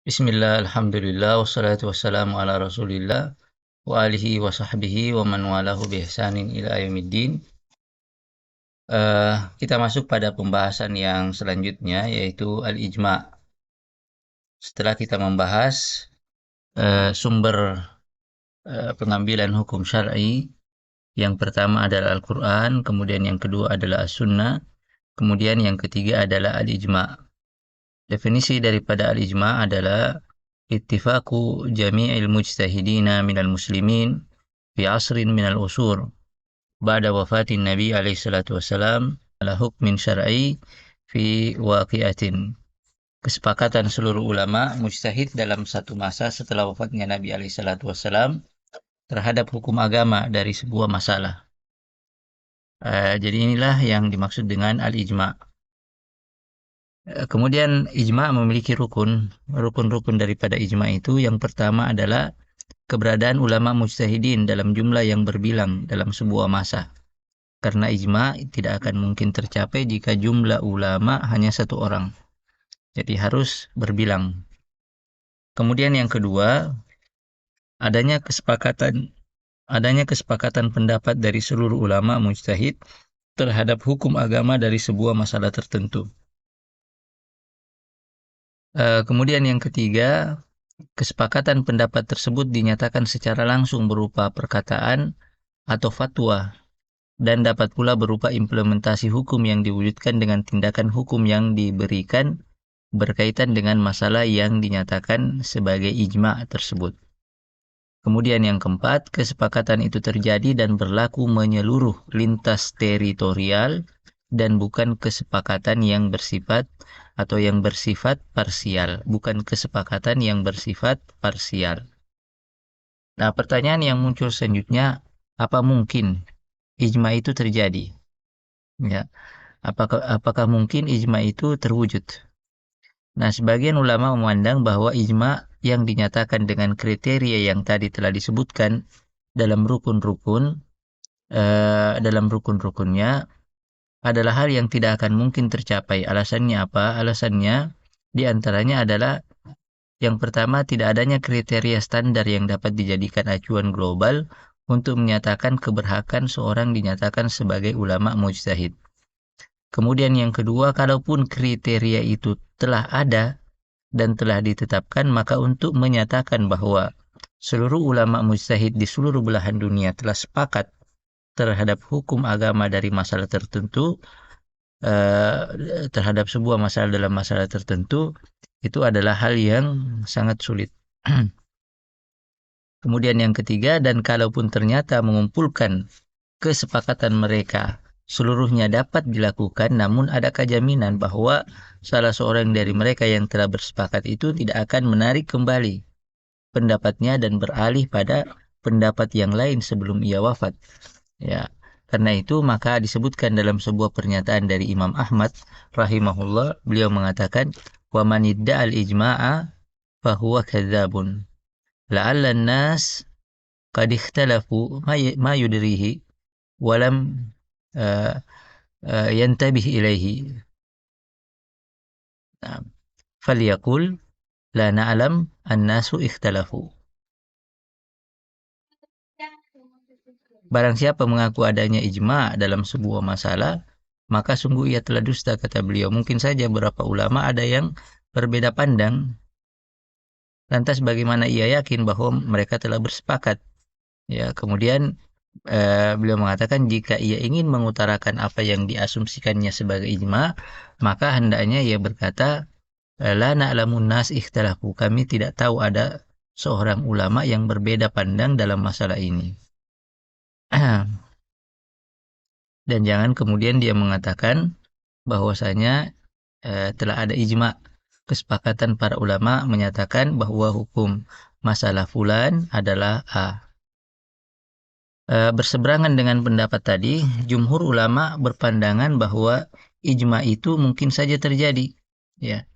Bismillah, alhamdulillah, wassalatu wassalamu ala rasulillah, wa alihi wa sahbihi wa man walahu bi ihsanin ila yaumiddin. Kita masuk pada pembahasan yang selanjutnya, yaitu al-ijma. Setelah kita membahas sumber pengambilan hukum syar'i, yang pertama adalah Al-Quran, kemudian yang kedua adalah As-Sunnah, kemudian yang ketiga adalah al-ijma. Definisi daripada al-ijma adalah ittifaqu jami'il mujtahidina minal muslimin fi asrin minal usur ba'da wafatin Nabi alaihi salatu wassalam ala hukmin syar'i fi waqi'atin. Kesepakatan seluruh ulama mujtahid dalam satu masa setelah wafatnya Nabi alaihi salatu wassalam terhadap hukum agama dari sebuah masalah. Jadi inilah yang dimaksud dengan al-ijma'. Kemudian ijma' memiliki rukun-rukun daripada ijma' itu. Yang pertama adalah keberadaan ulama mujtahidin dalam jumlah yang berbilang dalam sebuah masa. Karena ijma' tidak akan mungkin tercapai jika jumlah ulama hanya satu orang. Jadi harus berbilang. Kemudian yang kedua, adanya kesepakatan pendapat dari seluruh ulama mujtahid terhadap hukum agama dari sebuah masalah tertentu. Kemudian yang ketiga, kesepakatan pendapat tersebut dinyatakan secara langsung berupa perkataan atau fatwa, dan dapat pula berupa implementasi hukum yang diwujudkan dengan tindakan hukum yang diberikan berkaitan dengan masalah yang dinyatakan sebagai ijma' tersebut. Kemudian yang keempat, kesepakatan itu terjadi dan berlaku menyeluruh lintas teritorial dan bukan kesepakatan yang bersifat parsial, bukan kesepakatan yang bersifat parsial. Nah, pertanyaan yang muncul selanjutnya, apa mungkin ijma itu terjadi? Ya, apakah mungkin ijma itu terwujud? Nah, sebagian ulama memandang bahwa ijma yang dinyatakan dengan kriteria yang tadi telah disebutkan dalam rukun-rukunnya adalah hal yang tidak akan mungkin tercapai. Alasannya apa? Alasannya diantaranya adalah yang pertama, tidak adanya kriteria standar yang dapat dijadikan acuan global untuk menyatakan keberhakan seorang dinyatakan sebagai ulama mujtahid. Kemudian yang kedua, kalaupun kriteria itu telah ada dan telah ditetapkan, maka untuk menyatakan bahwa seluruh ulama mujtahid di seluruh belahan dunia telah sepakat terhadap hukum agama dari masalah tertentu, terhadap sebuah masalah dalam masalah tertentu, itu adalah hal yang sangat sulit. Kemudian yang ketiga, dan kalaupun ternyata mengumpulkan kesepakatan mereka seluruhnya dapat dilakukan, namun adakah jaminan bahwa salah seorang dari mereka yang telah bersepakat itu tidak akan menarik kembali pendapatnya dan beralih pada pendapat yang lain sebelum ia wafat? Ya, karena itu maka disebutkan dalam sebuah pernyataan dari Imam Ahmad rahimahullah, beliau mengatakan, wa man idda'al ijma'a fahuwa kadzabun la'alla an-nas qad ikhtalafu ma yudrihi wa lam yantabih ilaihi, falyaqul la na'lam an-nasu ikhtalafu. Barang siapa mengaku adanya ijma' dalam sebuah masalah, maka sungguh ia telah dusta, kata beliau. Mungkin saja beberapa ulama ada yang berbeda pandang. Lantas bagaimana ia yakin bahwa mereka telah bersepakat? Ya, kemudian beliau mengatakan jika ia ingin mengutarakan apa yang diasumsikannya sebagai ijma', maka hendaknya ia berkata, la na'lamun nas ikhtalafu. Kami tidak tahu ada seorang ulama yang berbeda pandang dalam masalah ini. Dan jangan kemudian dia mengatakan bahwasanya telah ada ijma', kesepakatan para ulama menyatakan bahwa hukum masalah fulan adalah A. Berseberangan dengan pendapat tadi, jumhur ulama berpandangan bahwa ijma' itu mungkin saja terjadi. Ya,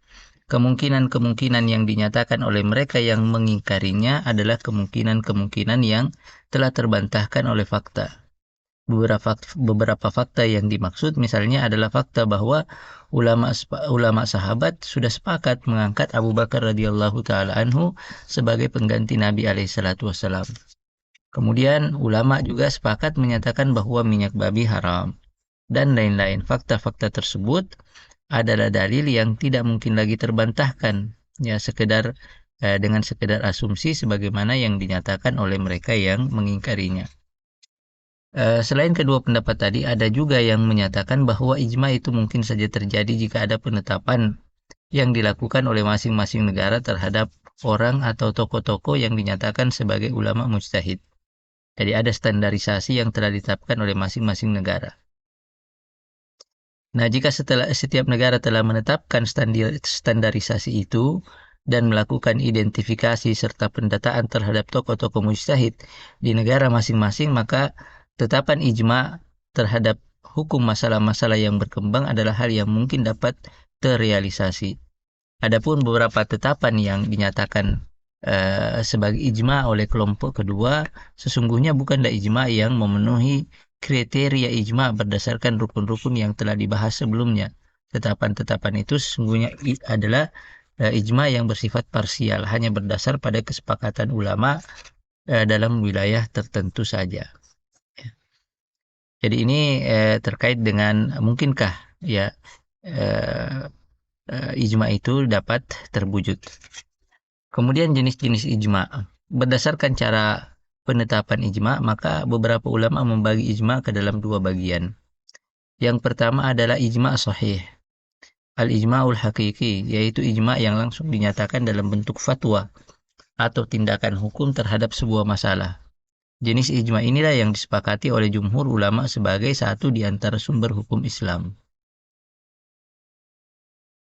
kemungkinan-kemungkinan yang dinyatakan oleh mereka yang mengingkarinya adalah kemungkinan-kemungkinan yang telah terbantahkan oleh fakta. beberapa fakta yang dimaksud misalnya adalah fakta bahwa ulama sahabat sudah sepakat mengangkat Abu Bakar radhiyallahu taala anhu sebagai pengganti Nabi alaihi salatu wasallam. Kemudian ulama juga sepakat menyatakan bahwa minyak babi haram dan lain-lain. Fakta-fakta tersebut adalah dalil yang tidak mungkin lagi terbantahkan, ya dengan sekedar asumsi sebagaimana yang dinyatakan oleh mereka yang mengingkarinya. Selain kedua pendapat tadi, ada juga yang menyatakan bahwa ijma itu mungkin saja terjadi jika ada penetapan yang dilakukan oleh masing-masing negara terhadap orang atau tokoh-tokoh yang dinyatakan sebagai ulama mujtahid. Jadi ada standarisasi yang telah ditetapkan oleh masing-masing negara. Nah, jika setiap negara telah menetapkan standarisasi itu dan melakukan identifikasi serta pendataan terhadap tokoh-tokoh mujtahid di negara masing-masing, maka tetapan ijma terhadap hukum masalah-masalah yang berkembang adalah hal yang mungkin dapat terrealisasi. Adapun beberapa tetapan yang dinyatakan sebagai ijma oleh kelompok kedua, sesungguhnya bukanlah ijma yang memenuhi kriteria ijma berdasarkan rukun-rukun yang telah dibahas sebelumnya. Tetapan-tetapan itu sesungguhnya adalah ijma yang bersifat parsial, hanya berdasar pada kesepakatan ulama dalam wilayah tertentu saja. Jadi ini terkait dengan mungkinkah ya ijma itu dapat terwujud. Kemudian jenis-jenis ijma. Berdasarkan cara penetapan ijma, maka beberapa ulama membagi ijma ke dalam dua bagian. Yang pertama adalah ijma sahih. Al-ijma'ul hakiki, yaitu ijma yang langsung dinyatakan dalam bentuk fatwa atau tindakan hukum terhadap sebuah masalah. Jenis ijma inilah yang disepakati oleh jumhur ulama sebagai satu di antara sumber hukum Islam.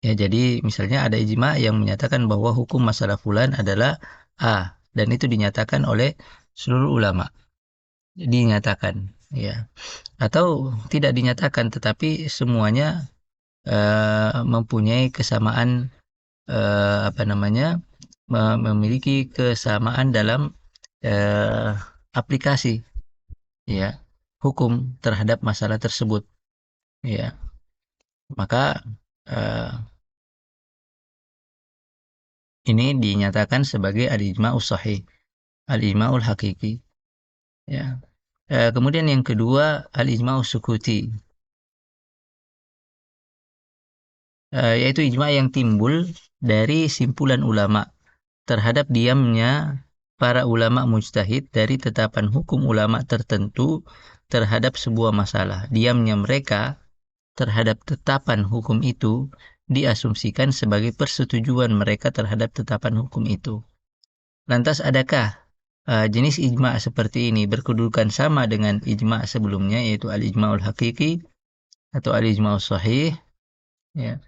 Ya, jadi misalnya ada ijma yang menyatakan bahwa hukum masalah fulan adalah A, dan itu dinyatakan oleh seluruh ulama. Dinyatakan, ya. Atau tidak dinyatakan, tetapi semuanya mempunyai kesamaan memiliki kesamaan dalam aplikasi, ya, hukum terhadap masalah tersebut, ya. Maka ini dinyatakan sebagai al-ijma'us sahih, al-ijma'ul hakiki. Ya. Kemudian yang kedua, al-ijma'us sukuti. Yaitu ijma yang timbul dari simpulan ulama terhadap diamnya para ulama mujtahid dari tetapan hukum ulama tertentu terhadap sebuah masalah. Diamnya mereka terhadap tetapan hukum itu diasumsikan sebagai persetujuan mereka terhadap tetapan hukum itu. Lantas adakah jenis ijma seperti ini berkedudukan sama dengan ijma sebelumnya, yaitu al-ijma'ul hakiki atau al-ijma'ul sahih? Ya.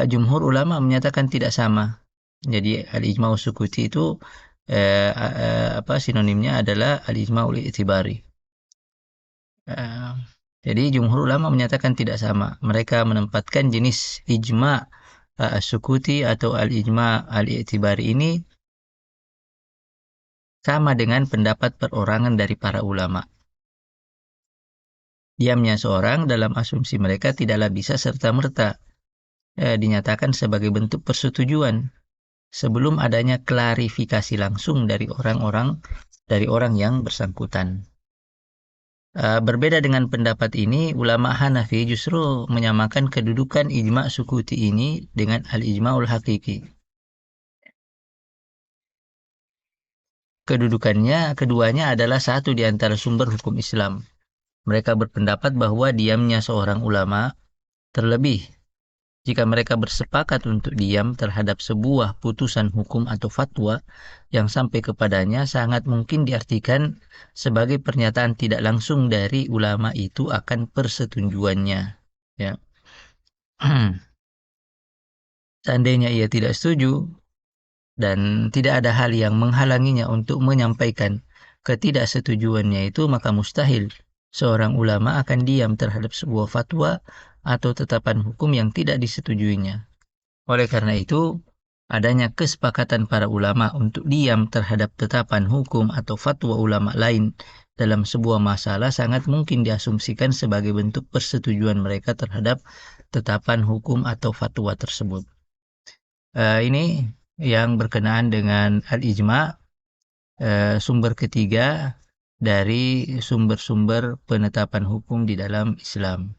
Jumhur ulama menyatakan tidak sama. Jadi al-ijma'ul sukuti itu sinonimnya adalah al-ijma'ul i'tibari. Jadi jumhur ulama menyatakan tidak sama. Mereka menempatkan jenis ijma sukuti atau al-ijma al-i'tibari ini sama dengan pendapat perorangan dari para ulama. Diamnya seorang dalam asumsi mereka tidaklah bisa serta-merta dinyatakan sebagai bentuk persetujuan sebelum adanya klarifikasi langsung dari orang yang bersangkutan. Berbeda dengan pendapat ini, ulama Hanafi justru menyamakan kedudukan ijma sukuti ini dengan al-ijma'ul hakiki. Keduanya adalah satu di antara sumber hukum Islam. Mereka berpendapat bahwa diamnya seorang ulama, terlebih jika mereka bersepakat untuk diam terhadap sebuah putusan hukum atau fatwa yang sampai kepadanya, sangat mungkin diartikan sebagai pernyataan tidak langsung dari ulama itu akan persetujuannya. Ya. Seandainya ia tidak setuju dan tidak ada hal yang menghalanginya untuk menyampaikan ketidaksetujuannya itu, maka mustahil seorang ulama akan diam terhadap sebuah fatwa atau tetapan hukum yang tidak disetujuinya. Oleh karena itu, adanya kesepakatan para ulama untuk diam terhadap tetapan hukum atau fatwa ulama lain dalam sebuah masalah sangat mungkin diasumsikan sebagai bentuk persetujuan mereka terhadap tetapan hukum atau fatwa tersebut. Ini yang berkenaan dengan al-ijma', sumber ketiga dari sumber-sumber penetapan hukum di dalam Islam.